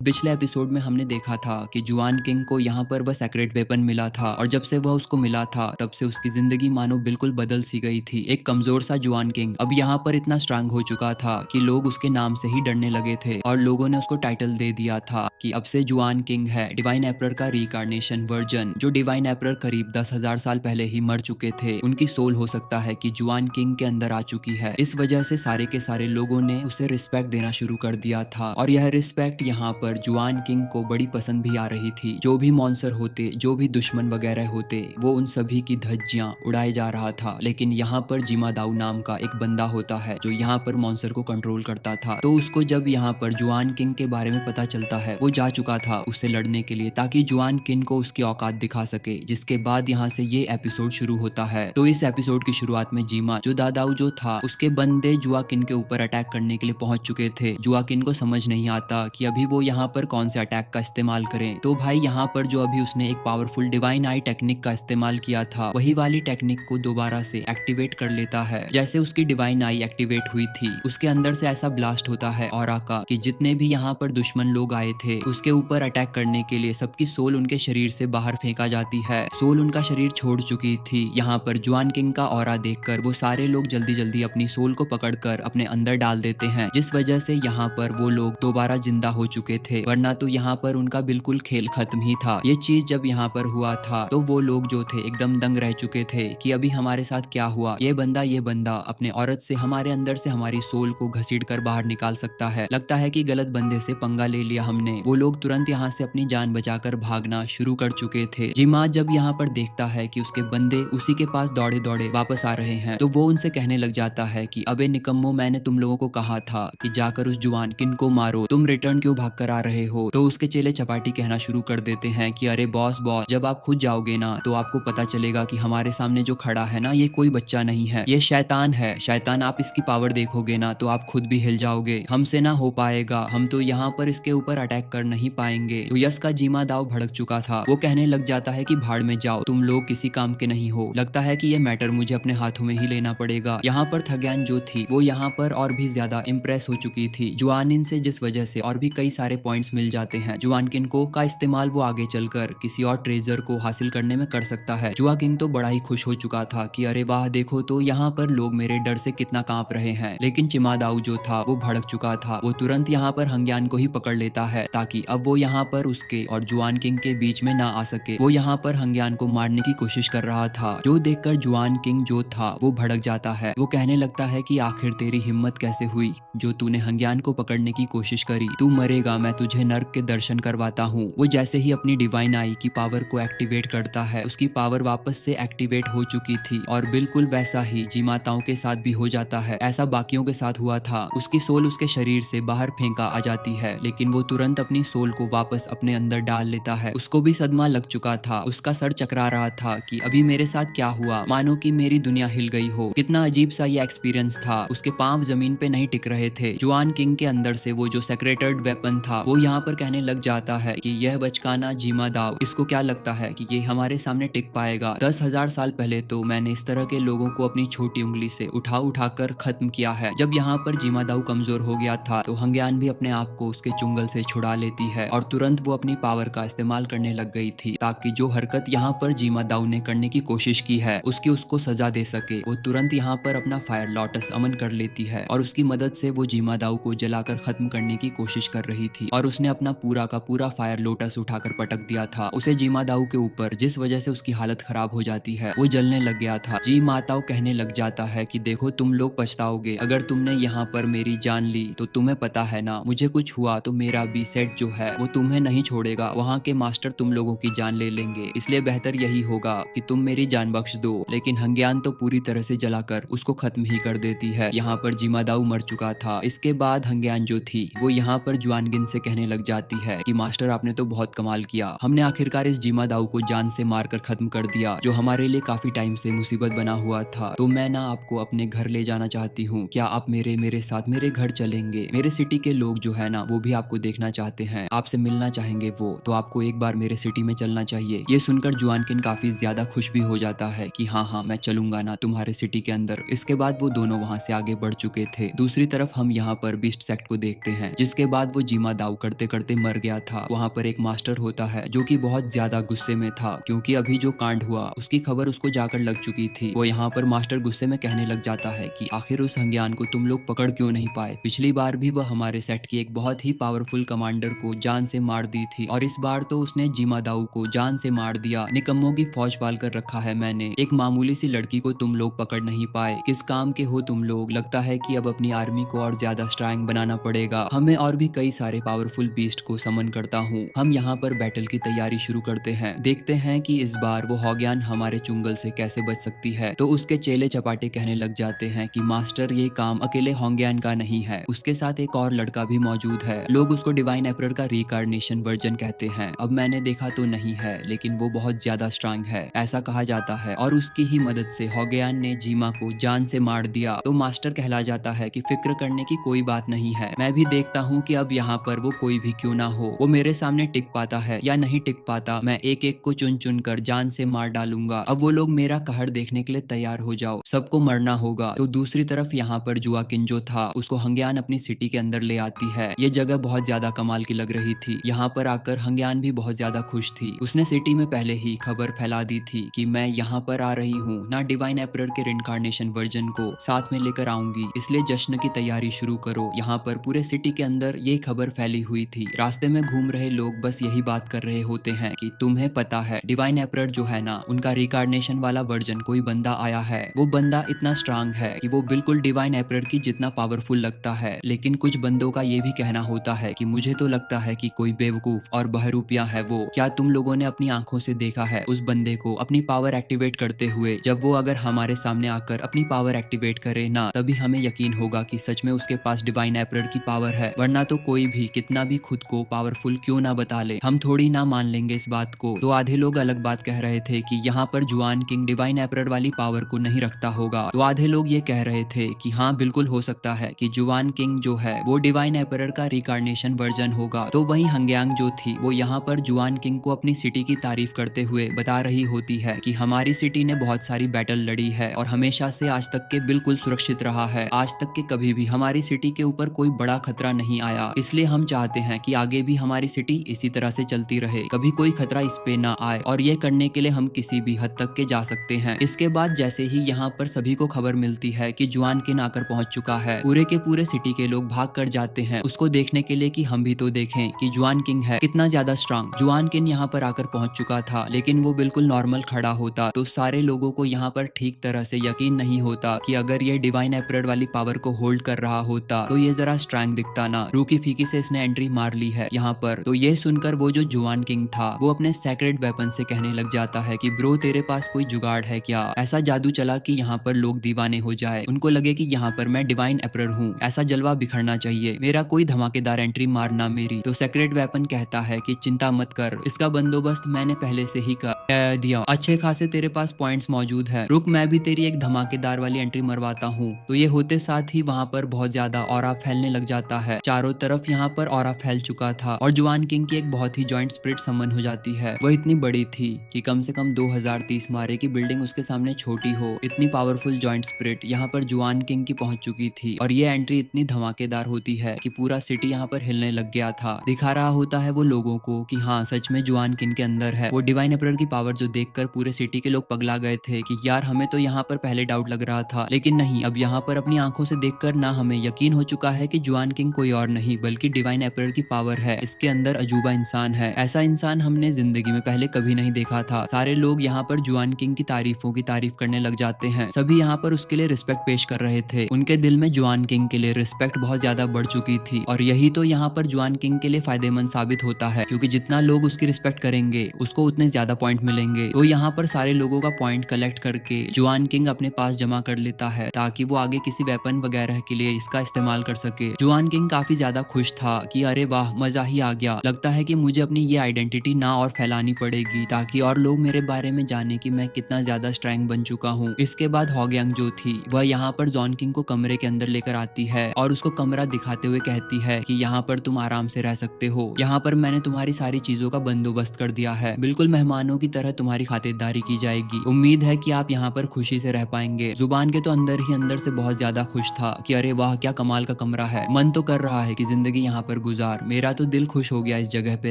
पिछले एपिसोड में हमने देखा था कि जुआन किंग को यहाँ पर वह सेक्रेट वेपन मिला था और जब से वह उसको मिला था तब से उसकी जिंदगी मानो बिल्कुल बदल सी गई थी। एक कमजोर सा जुआन किंग अब यहाँ पर इतना स्ट्रांग हो चुका था कि लोग उसके नाम से ही डरने लगे थे और लोगों ने उसको टाइटल दे दिया था कि अब से जुआन किंग है डिवाइन एम्परर का रिकार्नेशन वर्जन। जो डिवाइन एम्परर करीब 10,000 साल पहले ही मर चुके थे, उनकी सोल हो सकता है कि जुआन किंग के अंदर आ चुकी है। इस वजह से सारे के सारे लोगों ने उसे रिस्पेक्ट देना शुरू कर दिया था और यह रिस्पेक्ट यहाँ पर जुआन किंग को बड़ी पसंद भी आ रही थी। जो भी मॉन्स्टर होते, जो भी दुश्मन वगैरह होते, वो उन सभी की धज्जियां उड़ाए जा रहा था। लेकिन यहाँ पर जिमा दाऊ नाम का एक बंदा होता है जो यहाँ पर मॉन्स्टर को कंट्रोल करता था। तो उसको जब यहाँ पर जुआन किंग के बारे में पता चलता है, वो जा चुका था उससे लड़ने के लिए ताकि जुआन किंग को उसकी औकात दिखा सके। जिसके बाद यहाँ से ये एपिसोड शुरू होता है। तो इस एपिसोड की शुरुआत में जिमा जो दादाऊ जो था, उसके बंदे जुआ किन के ऊपर अटैक करने के लिए पहुंच चुके थे। जुआ किन को समझ नहीं आता कि अभी वो यहाँ पर कौन से अटैक का इस्तेमाल करें। तो भाई यहाँ पर जो अभी उसने एक पावरफुल डिवाइन आई टेक्निक का इस्तेमाल किया था, वही वाली टेक्निक को दोबारा से एक्टिवेट कर लेता है। जैसे उसकी डिवाइन आई एक्टिवेट हुई थी, उसके अंदर से ऐसा ब्लास्ट होता है ऑरा का कि जितने भी यहाँ पर दुश्मन लोग आए थे उसके ऊपर अटैक करने के लिए सबकी सोल उनके शरीर से बाहर फेंका जाती है। सोल उनका शरीर छोड़ चुकी थी। यहाँ पर जुआन किंग का ऑरा देखकर वो सारे लोग जल्दी जल्दी अपनी सोल को पकड़कर अपने अंदर डाल देते हैं, जिस वजह से यहाँ पर वो लोग दोबारा जिंदा हो चुके थे। वरना तो यहाँ पर उनका बिल्कुल खेल खत्म ही था। ये चीज जब यहाँ पर हुआ था तो वो लोग जो थे एकदम दंग रह चुके थे कि अभी हमारे साथ क्या हुआ। ये बंदा अपने औरत से, हमारे अंदर से हमारी सोल को घसीट कर बाहर निकाल सकता है। लगता है कि गलत बंदे से पंगा ले लिया हमने। वो लोग तुरंत यहाँ से अपनी जान बचाकर भागना शुरू कर चुके थे। जिमा जब यहाँ पर देखता है कि उसके बंदे उसी के पास दौड़े दौड़े वापस आ रहे हैं, तो वो उनसे कहने लग जाता है कि अबे निकम्मो, मैंने तुम लोगों को कहा था कि जाकर उस जुआन किन को मारो, तुम रिटर्न क्यों भाग कर आ रहे हो। तो उसके चेले चपाटी कहना शुरू कर देते हैं कि अरे बॉस, जब आप खुद जाओगे ना तो आपको पता चलेगा कि हमारे सामने जो खड़ा है ना, ये कोई बच्चा नहीं है, ये शैतान है। शैतान, आप इसकी पावर देखोगे ना तो आप खुद भी हिल जाओगे। हमसे ना हो पाएगा, हम तो यहाँ पर इसके ऊपर अटैक कर नहीं पाएंगे। तो यस का जिमा दाव भड़क चुका था। वो कहने लग जाता है कि भाड़ में जाओ, तुम लोग किसी काम के नहीं हो। लगता है कि ये मैटर मुझे अपने हाथों में ही लेना पड़ेगा। यहाँ पर थग्यान जो थी वो यहाँ पर और भी ज्यादा इम्प्रेस हो चुकी थी जुआनिन से, जिस वजह से और भी कई सारे पॉइंट्स मिल जाते हैं। जुआन किन को का इस्तेमाल वो आगे चलकर किसी और ट्रेजर को हासिल करने में कर सकता है। जुआ किंग तो बड़ा ही खुश हो चुका था कि अरे वाह, देखो तो यहाँ पर लोग मेरे डर से कितना कांप रहे हैं। लेकिन चिमादाऊ जो था वो भड़क चुका था। वो तुरंत यहाँ पर हंग्यान को ही पकड़ लेता है ताकि अब वो यहाँ पर उसके और जुआन किंग के बीच में ना आ सके। वो यहाँ पर हंग्यान को मारने की कोशिश कर रहा था, जो देखकर जुआन किंग जो था वो भड़क जाता है। वो कहने लगता है कि आखिर तेरी हिम्मत कैसे हुई जो तूने हंग्यान को पकड़ने की कोशिश करी। तू मरेगा, मैं तुझे नर्क के दर्शन करवाता हूँ। वो जैसे ही अपनी डिवाइन आई की पावर को एक्टिवेट करता है, उसकी पावर वापस से एक्टिवेट हो चुकी थी और बिल्कुल वैसा ही जिमाताओं के साथ भी हो जाता है। ऐसा बाकियों के साथ हुआ था। उसकी सोल उसके शरीर से बाहर फेंका आ जाती है, लेकिन वो तुरंत अपनी सोल को वापस अपने अंदर डाल लेता है। उसको भी सदमा लग चुका था। उसका सर चकरा रहा था कि अभी मेरे साथ क्या हुआ, मानो कि मेरी दुनिया हिल गई हो। कितना अजीब सा ये एक्सपीरियंस था। उसके पांव जमीन पे नहीं टिक रहे थे। जुआन किंग के अंदर से वो जो सेक्रेटेड वेपन था वो यहाँ पर कहने लग जाता है कि यह बचकाना जिमा दाव, इसको क्या लगता है कि ये हमारे सामने टिक पाएगा। 10,000 साल पहले तो मैंने इस तरह के लोगों को अपनी छोटी उंगली से उठा उठा कर खत्म किया है। जब यहाँ पर जिमा दाऊ कमजोर हो गया था तो हंग्यान भी अपने आप को उसके चुंगल से छुड़ा लेती है और तुरंत वो अपनी पावर का इस्तेमाल करने लग गई थी ताकि जो हरकत यहाँ पर जिमा दाऊ ने करने की कोशिश की है उसकी उसको सजा दे सके। वो तुरंत यहाँ पर अपना फायर लोटस अमन कर लेती है और उसकी मदद से वो जिमा दाऊ को जलाकर खत्म करने की कोशिश कर रही थी और उसने अपना पूरा का पूरा फायर लोटस उठाकर पटक दिया था उसे जिमा दाऊ के ऊपर, जिस वजह से उसकी हालत खराब हो जाती है। वो जलने लग गया था। जी माताओं कहने लग जाता है कि देखो, तुम लोग पछताओगे अगर तुमने यहाँ पर मेरी जान ली। तो तुम्हें पता है ना, मुझे कुछ हुआ तो मेरा बी सेट जो है वो तुम्हें नहीं छोड़ेगा। वहाँ के मास्टर तुम लोगों की जान ले लेंगे, इसलिए बेहतर यही होगा कि तुम मेरी जान बख्श दो। लेकिन हंग्यान तो पूरी तरह से जलाकर उसको खत्म ही कर देती है। यहाँ पर जिमा दाऊ मर चुका था। इसके बाद हंग्यान जो थी वो यहाँ पर जुआनगिन से कहने लग जाती है कि मास्टर, आपने तो बहुत कमाल किया। हमने आखिरकार इस जिमा दाऊ को जान से मारकर खत्म कर दिया, जो हमारे लिए काफी टाइम से मुसीबत बना हुआ था। तो मैं ना आपको अपने घर ले जाना चाहती हूँ। क्या आप मेरे साथ मेरे घर चलेंगे? मेरे सिटी के लोग जो है ना वो भी आपको देखना चाहते हैं, आपसे मिलना चाहेंगे वो, तो आपको एक बार मेरे सिटी में चलना चाहिए। ये सुनकर जुआनकिन काफी ज्यादा खुश भी हो जाता है कि हाँ मैं चलूंगा ना तुम्हारे सिटी के अंदर। इसके बाद वो दोनों वहाँ से आगे बढ़ चुके थे। दूसरी तरफ हम यहाँ पर बीस्ट सेक्ट को देखते हैं, जिसके बाद वो जिमा दाऊ दाव करते करते मर गया था। वहाँ पर एक मास्टर होता है जो कि बहुत ज्यादा गुस्से में था क्योंकि अभी जो कांड हुआ उसकी खबर उसको जाकर लग चुकी थी। वो यहाँ पर मास्टर गुस्से में कहने लग जाता है कि आखिर उस हंग्यान को तुम लोग पकड़ क्यों नहीं पाए। पिछली बार भी वह हमारे सेट की एक बहुत ही पावरफुल कमांडर को जान से मार दी थी और इस बार तो उसने जिमा दाऊ को जान से मार दिया। निकम्मों की फौज पाल कर रखा है मैंने, एक मामूली सी लड़की को तुम लोग पकड़ नहीं पाए। किस काम के हो तुम लोग। लगता है कि अब अपनी आर्मी को और ज्यादा स्ट्रांग बनाना पड़ेगा हमें और भी कई सारे पावरफुल बीस्ट को समन करता हूँ। हम यहाँ पर बैटल की तैयारी शुरू करते हैं। देखते हैं कि इस बार वो हॉग्यान हमारे चुंगल से कैसे बच सकती है। तो उसके चेले चपाटे कहने लग जाते हैं कि मास्टर ये काम अकेले हॉग्यान का नहीं है, उसके साथ एक और लड़का भी मौजूद है। लोग उसको डिवाइन एम्परर का रिकार्नेशन वर्जन कहते हैं। अब मैंने देखा तो नहीं है लेकिन वो बहुत ज्यादा स्ट्रांग है ऐसा कहा जाता है और उसकी ही मदद से हॉग्यान ने जीमा को जान से मार दिया। तो मास्टर कहला जाता है कि फिक्र करने की कोई बात नहीं है, मैं भी देखता हूँ कि अब यहाँ पर वो कोई भी क्यों ना हो वो मेरे सामने टिक पाता है या नहीं टिक पाता। मैं एक एक को चुन चुन कर जान से मार डालूंगा। अब वो लोग मेरा कहर देखने के लिए तैयार हो जाओ, सबको मरना होगा। तो दूसरी तरफ यहाँ पर जुआकिन जो था उसको हंग्यान अपनी सिटी के अंदर ले आती है। ये जगह बहुत ज्यादा कमाल की लग रही थी। यहाँ पर आकर हंग्यान भी बहुत ज्यादा खुश थी। उसने सिटी में पहले ही खबर फैला दी थी कि मैं यहाँ पर आ रही हूँ, ना डिवाइन एम्परर के रिनकार्नेशन वर्जन को साथ में लेकर आऊंगी, इसलिए जश्न की तैयारी शुरू करो। यहाँ पर पूरे सिटी के अंदर ये खबर फैली हुई थी। रास्ते में घूम रहे लोग बस यही बात कर रहे होते हैं कि तुम्हें पता है डिवाइन एम्परर जो है ना उनका रिकार्नेशन वाला वर्जन कोई बंदा आया है। वो बंदा इतना स्ट्रांग है कि वो बिल्कुल डिवाइन एम्परर की जितना पावरफुल लगता है। लेकिन कुछ बंदों का ये भी कहना होता है कि मुझे तो लगता है कि कोई बेवकूफ और बहरूपिया है वो। क्या तुम लोगों ने अपनी आंखों से देखा है उस बंदे को अपनी पावर एक्टिवेट करते हुए? जब वो अगर हमारे सामने आकर अपनी पावर एक्टिवेट करे ना तभी हमें यकीन होगा कि सच में उसके पास डिवाइन एम्परर की पावर है, वरना तो कोई भी कितना भी खुद को पावरफुल क्यों ना बता ले हम थोड़ी ना मान लेंगे इस बात को। तो आधे लोग अलग बात कह रहे थे कि यहाँ पर जुआन किंग डिवाइन एम्परर वाली पावर को नहीं रखता होगा। तो आधे लोग ये कह रहे थे कि हाँ बिल्कुल हो सकता है कि जुआन किंग जो है वो डिवाइन एम्परर का रिकार्नेशन वर्जन होगा। तो वहीं हंग्यांग जो थी वो यहाँ पर जुआन किंग को अपनी सिटी की तारीफ करते हुए बता रही होती है कि हमारी सिटी ने बहुत सारी बैटल लड़ी है और हमेशा से आज तक के बिल्कुल सुरक्षित रहा है। आज तक के कभी भी हमारी सिटी के ऊपर कोई बड़ा खतरा नहीं आया, इसलिए हम चाहते हैं कि आगे भी हमारी सिटी इसी तरह से चलती रहे, कभी कोई खतरा इस पे ना आए और ये करने के लिए हम किसी भी हद तक के जा सकते हैं। इसके बाद जैसे ही यहाँ पर सभी को खबर मिलती है कि जुआन किन आकर पहुंच चुका है, पूरे के पूरे सिटी के लोग भाग कर जाते हैं उसको देखने के लिए कि हम भी तो देखें कि जुआन किंग है कितना ज्यादा स्ट्रांग। जुआन किंग यहाँ पर आकर पहुंच चुका था लेकिन वो बिल्कुल नॉर्मल खड़ा होता तो सारे लोगों को यहाँ पर ठीक तरह से यकीन नहीं होता कि अगर ये डिवाइन एम्परर वाली पावर को होल्ड कर रहा होता तो ये जरा स्ट्रांग दिखता ना। रूकी फीकी से इसने एंट्री मार ली है यहाँ पर। तो ये सुनकर वो जो जुआन किंग था वो अपने सेक्रेड वेपन से कहने लग जाता है कि ब्रो तेरे पास कोई जुगाड़ है क्या? ऐसा जादू चला कि यहाँ पर लोग दीवाने हो जाए, उनको लगे कि यहाँ पर मैं डिवाइन एम्परर हूँ, ऐसा जलवा बिखरना चाहिए, मेरा कोई धमाकेदार एंट्री मारना मेरी। तो सेक्रेड वेपन कहता है कि चिंता मत कर, इसका बंदोबस्त मैंने पहले से ही कर दिया, अच्छे खासे तेरे पास पॉइंट्स मौजूद है, रुक मैं भी तेरी एक धमाकेदार वाली एंट्री मरवाता हूँ। तो ये होते साथ ही वहाँ पर बहुत ज्यादा ऑरा फैलने लग जाता है। चारों तरफ यहाँ पर ऑरा फैल चुका था और जुआन किंग की एक बहुत ही जॉइंट स्पिरिट समन हो जाती है। वो इतनी बड़ी थी कि कम से कम 2030 मारे की बिल्डिंग उसके सामने छोटी हो, इतनी पावरफुल जॉइंट स्पिरिट यहाँ पर जुआन किंग की पहुंच चुकी थी। और ये एंट्री इतनी धमाकेदार होती है कि पूरा सिटी यहाँ पर हिलने लग गया था। दिखा रहा होता है वो लोगों को कि हाँ सच में जुआन किंग के अंदर है। वो डिवाइन एम्परर की पावर जो देखकर पूरे सिटी के लोग पगला गए थे कि यार हमें तो यहाँ पर पहले डाउट लग रहा था लेकिन नहीं, अब यहाँ पर अपनी आंखों से देखकर ना हमें यकीन हो चुका है कि जुआन किंग कोई और नहीं बल्कि डिवाइन एम्परर की पावर है। इसके अंदर अजूबा इंसान है, ऐसा इंसान हमने जिंदगी में पहले कभी नहीं देखा था। सारे लोग यहाँ पर जुआन किंग की तारीफों की तारीफ करने लग जाते हैं। सभी यहाँ पर उसके लिए रिस्पेक्ट पेश कर रहे थे। उनके दिल में जुआन किंग के लिए रिस्पेक्ट बहुत ज्यादा बढ़ चुकी थी और यही तो यहाँ पर जुआन किंग के लिए फायदेमंद साबित होता है क्योंकि जितना लोग उसकी रिस्पेक्ट करेंगे उसको उतने ज्यादा पॉइंट मिलेंगे। तो यहाँ पर सारे लोगों का पॉइंट कलेक्ट करके जुआन किंग अपने पास जमा कर लेता है ताकि वो आगे किसी वेपन वगैरह के लिए इसका इस्तेमाल कर सके। जुआन किंग काफी ज्यादा खुश था कि अरे वाह मजा ही आ गया, लगता है कि मुझे अपनी ये आइडेंटिटी ना और फैलानी पड़ेगी ताकि और लोग मेरे बारे में जाने कि मैं कितना ज्यादा स्ट्रैंग बन चुका हूँ। इसके बाद हॉग्यांग जो थी वह यहाँ पर जॉन किंग को कमरे के अंदर लेकर आती है और उसको कमरा दिखाते हुए कहती है कि यहाँ पर तुम आराम से रह सकते हो, यहाँ पर मैंने तुम्हारी सारी चीजों का बंदोबस्त कर दिया है, बिल्कुल मेहमानों की तरह तुम्हारी खातिरदारी की जाएगी। उम्मीद है कि आप यहाँ पर खुशी से रह पाएंगे। जुबान के तो अंदर ही अंदर से बहुत ज्यादा खुश था कि अरे वाह क्या कमाल का कमरा है, मन तो कर रहा है कि जिंदगी यहाँ पर गुजार, मेरा तो दिल खुश हो गया इस जगह पे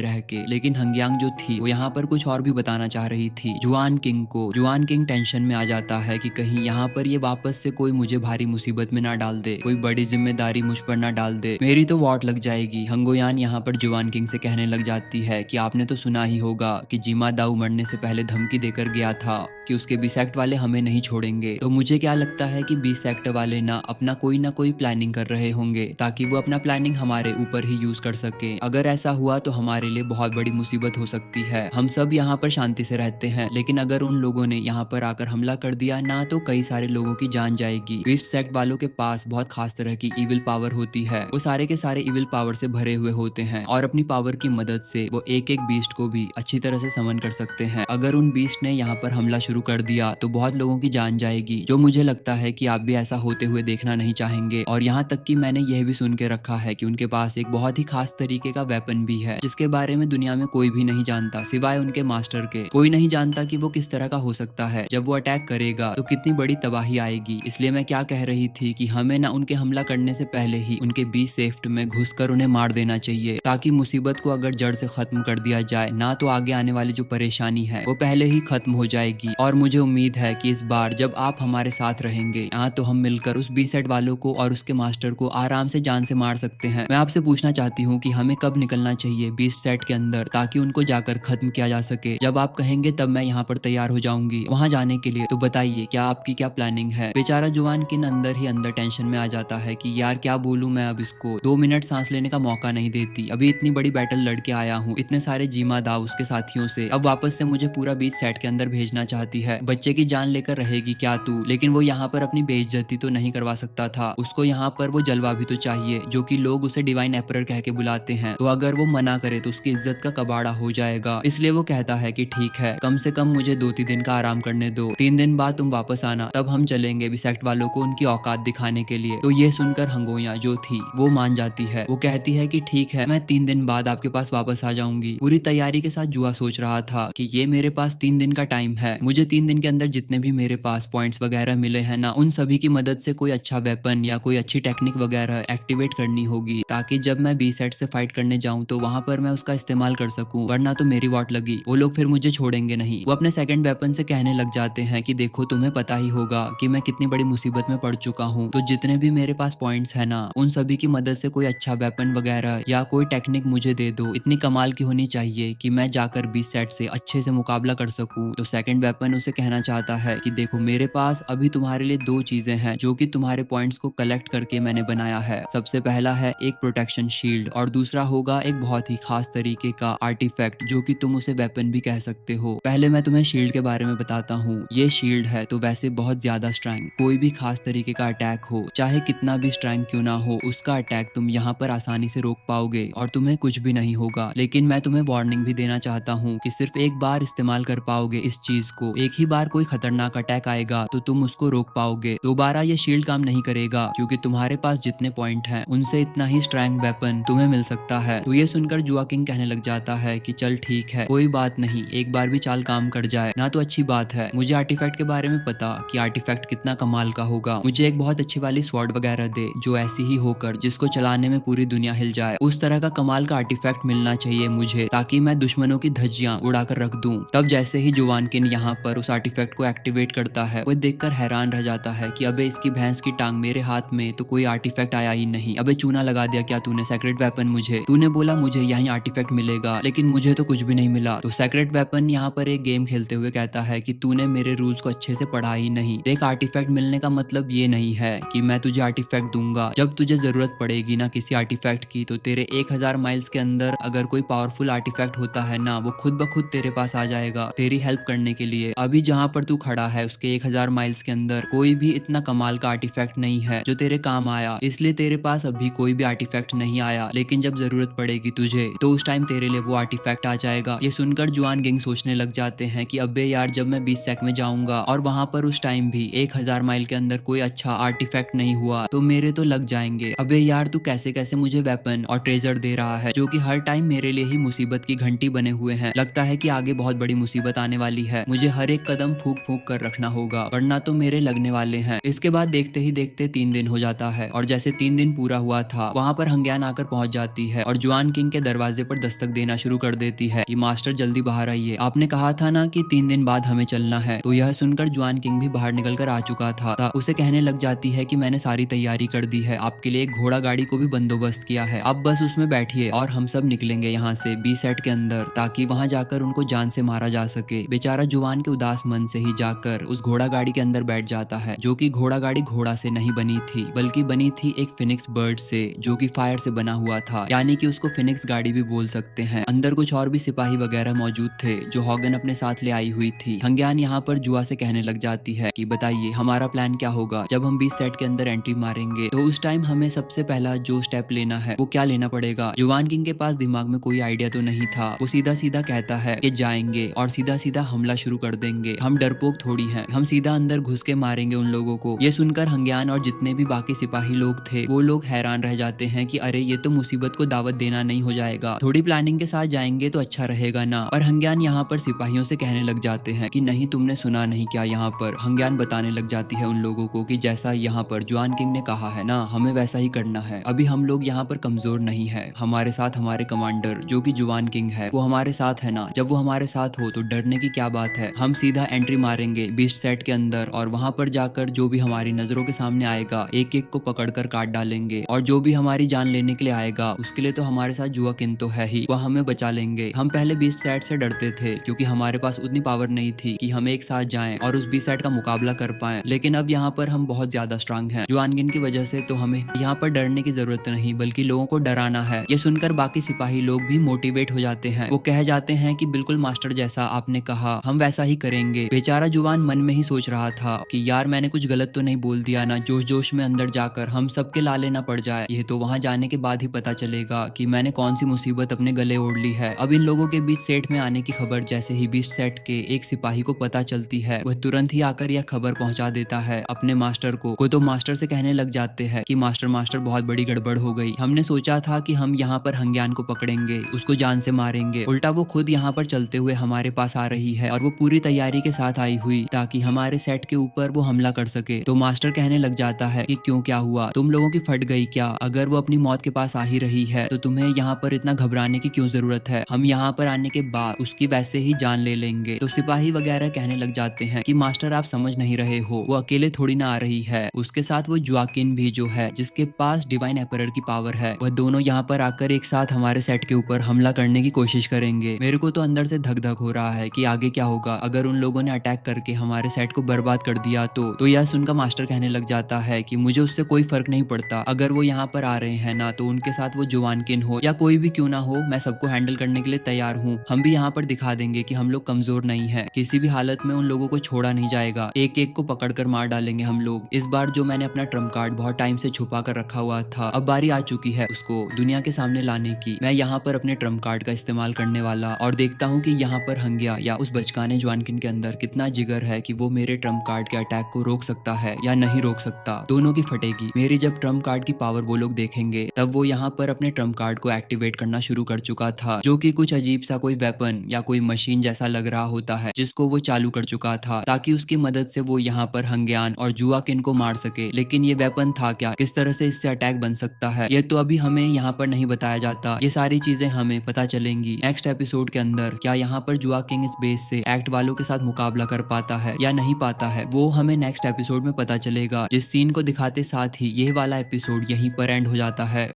रह के। लेकिन हंग्यांग जो थी वो यहाँ पर कुछ और भी बताना चाह रही थी जुआन किंग को। जुआन किंग टेंशन में आ जाता है कि कहीं यहाँ पर ये वापस से कोई मुझे भारी मुसीबत में ना डाल दे, कोई बड़ी जिम्मेदारी मुझ पर ना डाल दे, मेरी तो वाट लग जाएगी। हंगोयान यहाँ पर जुआन किंग से कहने लग जाती है कि आपने तो सुना ही होगा कि जीमा दाऊ मरने से पहले धमकी देकर गया था कि उसके 20 सेक्ट वाले हमें नहीं छोड़ेंगे। तो मुझे क्या लगता है कि 20 सेक्ट वाले ना कोई प्लानिंग कर रहे होंगे ताकि वो अपना प्लानिंग हमारे ऊपर ही यूज कर सके। अगर ऐसा हुआ तो हमारे लिए बहुत बड़ी मुसीबत हो सकती है। हम सब यहाँ पर शांति से रहते हैं, लेकिन अगर उन लोगों ने यहाँ पर आकर हमला कर दिया ना तो कई सारे लोगों की जान जाएगी। बीस्ट सेक्ट वालों के पास बहुत खास तरह की इविल पावर होती है, वो सारे के सारे इविल पावर से भरे हुए होते हैं और अपनी पावर की मदद से वो एक एक बीस्ट को भी अच्छी तरह से समन कर सकते हैं। अगर उन बीस्ट ने यहाँ पर हमला शुरू कर दिया तो बहुत लोगों की जान जाएगी, जो मुझे लगता है कि आप भी ऐसा होते हुए देखना नहीं चाहेंगे। और यहाँ तक कि मैंने यह भी सुन के रखा है कि उनके पास एक बहुत ही खास तरीके का वेपन भी है जिसके बारे में दुनिया में कोई भी नहीं जानता सिवाय उनके मास्टर के। कोई नहीं जानता कि वो किस तरह का हो सकता है, जब वो अटैक करेगा तो कितनी बड़ी तबाही आएगी। इसलिए मैं क्या कह रही थी कि हमें ना उनके हमला करने से पहले ही उनके बीच सेफ्ट में घुसकर उन्हें मार देना चाहिए, ताकि मुसीबत को अगर जड़ से खत्म कर दिया जाए ना तो आगे आने वाली जो परेशानी है वो पहले ही खत्म हो जाएगी। और मुझे उम्मीद है कि इस बार जब आप हमारे साथ रहेंगे यहाँ तो हम मिलकर उस बी सेट वालों को और उसके मास्टर को आराम से जान से मार सकते हैं। मैं आपसे पूछना चाहती हूँ कि हमें कब निकलना चाहिए बीस्ट सेट के अंदर ताकि उनको जाकर खत्म किया जा सके। जब आप कहेंगे तब मैं यहाँ पर तैयार हो जाऊंगी वहाँ जाने के लिए। तो बताइए क्या आपकी क्या प्लानिंग है। बेचारा जुआन किन अंदर ही अंदर टेंशन में आ जाता है कि यार क्या बोलूं मैं अब इसको, 2 मिनट सांस लेने का मौका नहीं देती, अभी इतनी बड़ी बैटल लड़के आया हूँ इतने सारे जीमा दाव उसके साथियों से, अब वापस से मुझे पूरा बीच सेट के अंदर भेजना चाहती है। बच्चे की जान लेकर रहेगी क्या तू। लेकिन वो यहाँ पर अपनी बेइज्जती तो नहीं करवा सकता था, उसको यहाँ पर वो जलवा भी तो चाहिए जो कि लोग उसे डिवाइन एम्परर कह के बुलाते हैं। तो अगर वो मना करे तो उसकी इज्जत का कबाड़ा हो जाएगा। इसलिए वो कहता है कि ठीक है कम से कम मुझे 2-3 दिन का आराम करने दो, 3 दिन बाद तुम वापस आना, तब हम चलेंगे बिसेक्ट वालों को उनकी औकात दिखाने के लिए। तो ये सुनकर हंगोया जो थी वो मान जाती है। वो कहती है कि ठीक है मैं 3 दिन बाद आपके पास वापस आ जाऊंगी। पूरी तैयारी के साथ जुआ सोच रहा था कि ये मेरे पास 3 दिन का टाइम है, मुझे 3 दिन के अंदर जितने भी मेरे पास पॉइंट्स वगैरह मिले हैं ना उन सभी की मदद से कोई अच्छा वेपन या कोई अच्छी टेक्निक वगैरह एक्टिवेट करनी होगी, ताकि जब मैं बी सेट से फाइट करने जाऊं तो वहां पर मैं उसका इस्तेमाल कर सकूं, वरना तो मेरी वाट लगी, वो लोग फिर मुझे छोड़ेंगे नहीं। वो अपने सेकंड वेपन से कहने लग जाते हैं कि देखो तुम्हें पता ही होगा कि मैं कितनी बड़ी मुसीबत में पड़ चुका हूँ, तो जितने भी मेरे पास पॉइंट्स है ना उन सभी की मदद से कोई अच्छा वेपन वगैरह या कोई टेक्निक मुझे दे दो, इतनी कमाल की होनी चाहिए कि मैं जाकर बी सेट से अच्छे से मुकाबला कर सकूं। तो सेकंड वेपन उसे कहना चाहता है कि देखो मेरे पास अभी तुम्हारे लिए 2 चीजें हैं जो कि तुम्हारे पॉइंट्स को कलेक्ट करके मैंने बनाया है। सबसे पहला है एक प्रोटेक्शन शील्ड और दूसरा होगा एक बहुत ही खास तरीके का आर्टिफैक्ट जो कि तुम उसे वेपन भी कह सकते हो। पहले मैं तुम्हें शील्ड के बारे में बताता हूँ। ये शील्ड है तो वैसे बहुत ज्यादा स्ट्रैंग, कोई भी खास तरीके का अटैक हो चाहे कितना भी स्ट्रैंग क्यों ना हो उसका अटैक तुम यहाँ पर आसानी से रोक पाओगे और तुम्हें कुछ भी नहीं होगा। लेकिन मैं तुम्हें वार्निंग भी देना चाहता हूँ कि सिर्फ एक बार इस्तेमाल कर पाओगे इस चीज को, एक ही बार कोई खतरनाक अटैक आएगा तो तुम उसको रोक पाओगे, दोबारा ये शील्ड काम नहीं करेगा क्योंकि तुम्हारे पास जितने पॉइंट हैं उनसे इतना ही स्ट्रैंग वेपन तुम्हें मिल सकता है। तो ये सुनकर जुआ किंग कहने लग जाता है कि चल ठीक है कोई बात नहीं, एक बार भी चाल काम कर जाए ना तो अच्छी बात है। मुझे आर्टिफैक्ट के बारे में पता कि आर्टिफैक्ट कितना कमाल का होगा, मुझे एक बहुत अच्छी वाली स्वॉर्ड वगैरह दे जो ऐसी ही होकर जिसको चलाने में पूरी दुनिया हिल जाए, उस तरह का कमाल का आर्टिफैक्ट मिलना चाहिए मुझे, ताकि मैं दुश्मनों की धज्जियां उड़ाकर रख दूं। तब जैसे ही जुआन किंग यहाँ पर उस आर्टिफैक्ट को एक्टिवेट करता है वो देखकर हैरान रह जाता है कि अबे इसकी भैंस की टांग, मेरे हाथ में तो कोई आर्टिफैक्ट आया ही नहीं, अबे चूना लगा दिया क्या तूने सेक्रेट वेपन मुझे, तूने बोला मुझे यही आर्टिफैक्ट मिलेगा लेकिन मुझे तो कुछ भी नहीं मिला। तो सेक्रेट वेपन यहाँ पर एक गेम खेलते हुए कहता है कि तूने मेरे रूल्स को अच्छे से पढ़ा ही नहीं। देख आर्टिफैक्ट मिलने का मतलब ये नहीं है कि मैं तुझे आर्टिफैक्ट दूंगा, जब तुझे जरूरत पड़ेगी ना किसी आर्टिफैक्ट की तो तेरे 1000 माइल्स के अंदर अगर कोई पावरफुल आर्टिफैक्ट होता है ना वो खुद ब खुद तेरे पास आ जाएगा तेरी हेल्प करने के लिए। अभी जहाँ पर तू खड़ा है उसके 1000 माइल्स के अंदर कोई भी इतना कमाल का आर्टिफैक्ट नहीं है जो तेरे काम आया, इसलिए तेरे पास अभी कोई भी आर्टिफैक्ट नहीं आया, लेकिन जब जरूरत पड़ेगी तुझे तो उस टाइम तेरे लिए वो आर्टिफैक्ट आ जाएगा। ये सुनकर जुआन किंग सोचने लग जाते हैं कि अबे यार, जब मैं 20 सेक में जाऊंगा और वहां पर उस टाइम भी 1000 माइल के अंदर कोई अच्छा आर्टिफैक्ट नहीं हुआ तो मेरे तो लग जाएंगे। अबे यार, तू कैसे कैसे मुझे वेपन और ट्रेजर दे रहा है जो कि हर टाइम मेरे लिए ही मुसीबत की घंटी बने हुए हैं। लगता है कि आगे बहुत बड़ी मुसीबत आने वाली है, मुझे हर एक कदम फूक फूक कर रखना होगा वरना तो मेरे लगने वाले हैं। इसके बाद देखते ही देखते 3 दिन हो जाता है और जैसे 3 दिन पूरा हुआ था वहां पर हंग्यान आकर पहुंच जाती है और जुआन किंग के दरवाजे पर दस्तक देना शुरू कर देती है कि मास्टर जल्दी बाहर आइए, आपने कहा था ना कि 3 दिन बाद हमें चलना है। तो यह सुनकर जुआन किंग भी बाहर निकल कर आ चुका था। उसे कहने लग जाती है कि मैंने सारी तैयारी कर दी है, आपके लिए एक घोड़ा गाड़ी को भी बंदोबस्त किया है, आप बस उसमें बैठिए और हम सब निकलेंगे यहाँ से बी सेट के अंदर, ताकि वहां जाकर उनको जान से मारा जा सके। बेचारा जुआन के उदास मन से ही जाकर उस घोड़ा गाड़ी के अंदर बैठ जाता है, जो कि घोड़ा गाड़ी घोड़ा से नहीं बनी थी बल्कि बनी थी एक फिनिक्स बर्ड से, जो कि फायर से बना हुआ था, यानी कि उसको फिनिक्स गाड़ी भी बोल सकते हैं। अंदर कुछ और भी सिपाही वगैरह मौजूद थे जो हॉगन अपने साथ ले आई हुई थी। हंग्यान यहाँ पर जुआ से कहने लग जाती है कि बताइए हमारा प्लान क्या होगा, जब हम 20 सेट के अंदर एंट्री मारेंगे तो उस टाइम हमें सबसे पहला जो स्टेप लेना है वो क्या लेना पड़ेगा। जुआन किंग के पास दिमाग में कोई आइडिया तो नहीं था, वो सीधा सीधा कहता है कि जाएंगे और सीधा सीधा हमला शुरू कर देंगे, हम डरपोक थोड़ी हैं, हम सीधा अंदर घुस के मारेंगे उन लोगों को। ये सुनकर हंग्यान और जितने भी बाकी सिपाही लोग थे वो लोग हैरान रह जाते हैं कि अरे ये तो मुसीबत को दावत देना नहीं हो जाएगा, थोड़ी प्लानिंग के साथ जाएंगे तो अच्छा रहेगा ना। और हंग्यान यहाँ पर सिपाहियों से कहने लग जाते हैं कि नहीं, तुमने सुना नहीं क्या, यहाँ पर हंग्यान बताने लग जाती है उन लोगों को कि जैसा यहाँ पर जुआन किंग ने कहा है ना, हमें वैसा ही करना है। अभी हम लोग यहाँ पर कमजोर नहीं है, हमारे साथ हमारे कमांडर जो कि जुआन किंग है वो हमारे साथ है ना, जब वो हमारे साथ हो तो डरने की क्या बात है। हम सीधा एंट्री मारेंगे बीस्ट सेट के अंदर और वहां पर जाकर जो भी हमारी नजरों के सामने आएगा एक एक को पकड़कर काट डालेंगे, और जो भी हमारी जान लेने के लिए आएगा उसके लिए तो हमारे साथ जुआ किंग तो है ही, वह हमें बचा लेंगे। हम पहले बीस्ट सेट से डरते थे क्योंकि हमारे पास उतनी पावर नहीं थी कि हम एक साथ जाएं और उस बीस्ट सेट का मुकाबला कर पाएं, लेकिन अब यहाँ पर हम बहुत ज्यादा स्ट्रांग हैं जुआन किंग की वजह से, तो हमें यहाँ पर डरने की जरूरत नहीं बल्कि लोगों को डराना है। ये सुनकर बाकी सिपाही लोग भी मोटिवेट हो जाते हैं, वो कह जाते हैं कि बिल्कुल मास्टर जैसा आपने कहा हम वैसा ही करेंगे। बेचारा जुआन मन में ही सोच रहा था कि यार मैंने कुछ गलत तो नहीं बोल दिया ना, जोश जोश में अंदर जाकर हम सबके लाले ना पड़ जाए, ये तो वहां जाने के बाद ही पता चलेगा कि मैंने कौन सी मुसीबत अपने गले ओढ़ ली है। अब इन लोगों के बीच सेट में आने की खबर जैसे ही बीस्ट सेट के एक सिपाही को पता चलती है वह तुरंत ही आकर यह खबर पहुंचा देता है अपने मास्टर को तो मास्टर से कहने लग जाते हैं कि मास्टर बहुत बड़ी गड़बड़ हो गई, हमने सोचा था कि हम यहाँ पर हंग्यान को पकड़ेंगे, उसको जान से मारेंगे, उल्टा वो खुद यहाँ पर चलते हुए हमारे पास आ रही है और वो पूरी तैयारी के साथ आई हुई ताकि हमारे सेट के ऊपर वो हमला कर सके। तो मास्टर कहने लग जाता है कि क्यों, क्या हुआ, तुम लोगों की फट गई क्या, अगर वो अपनी मौत के पास आ ही रही है तो तुम्हें यहाँ पर इतना घबराने की क्यों जरूरत है, हम यहाँ पर आने के बाद उसकी वैसे ही जान ले लेंगे। तो सिपाही वगैरह कहने लग जाते हैं कि मास्टर आप समझ नहीं रहे हो, वो अकेले थोड़ी ना आ रही है, उसके साथ वो जुआकिन भी जो है जिसके पास डिवाइन एम्परर की पावर है, वह दोनों यहाँ पर आकर एक साथ हमारे सेट के ऊपर हमला करने की कोशिश करेंगे। मेरे को तो अंदर से धक धक हो रहा है कि आगे क्या होगा, अगर उन लोगों ने अटैक करके हमारे सेट को बर्बाद कर दिया तो यह सुनकर मास्टर कहने लग जाता है कि मुझे उससे कोई फर्क नहीं पड़ता, अगर वो यहाँ पर आ रहे हैं ना तो उनके साथ वो जुआनकिन हो या कोई भी क्यों ना हो, मैं सबको हैंडल करने के लिए तैयार हूँ। हम भी यहाँ पर दिखा देंगे कि हम लोग कमजोर नहीं है, किसी भी हालत में उन लोगों को छोड़ा नहीं जाएगा, एक एक को पकड़ कर मार डालेंगे हम लोग। इस बार जो मैंने अपना ट्रम्प कार्ड बहुत टाइम से छुपा कर रखा हुआ था, अब बारी आ चुकी है उसको दुनिया के सामने लाने की। मैं यहाँ पर अपने ट्रम्प कार्ड का इस्तेमाल करने वाला और देखता हूँ कि यहाँ पर हंग्या या उस बचकाने जुआनकिन के अंदर कितना जिगर है कि वो मेरे ट्रम्प कार्ड के अटैक को रोक सकता है या नहीं रोक सकता। दोनों की फटेगी। मेरी जब ट्रम्प कार्ड की पावर वो लोग देखेंगे तब वो यहाँ पर अपने ट्रम्प कार्ड को एक्टिवेट करना शुरू कर चुका था, जो कि कुछ अजीब सा कोई वेपन या कोई मशीन जैसा लग रहा होता है जिसको वो चालू कर चुका था ताकि उसकी मदद से वो यहाँ पर हंग्यान और जुआकिन को मार सके। लेकिन ये वेपन था क्या, किस तरह से इससे अटैक बन सकता है, ये तो अभी हमें यहाँ पर नहीं बताया जाता। ये सारी चीजें हमें पता चलेंगी नेक्स्ट एपिसोड के अंदर। क्या यहाँ पर जुआ किंग इस बेस से एक्ट वालों के साथ मुकाबला कर पाता है या नहीं पाता है, वो हमें नेक्स्ट एपिसोड में पता चलेगा। जिस सीन को दिखाते साथ ही ये वाला एपिसोड यहीं पर एंड हो जाता है।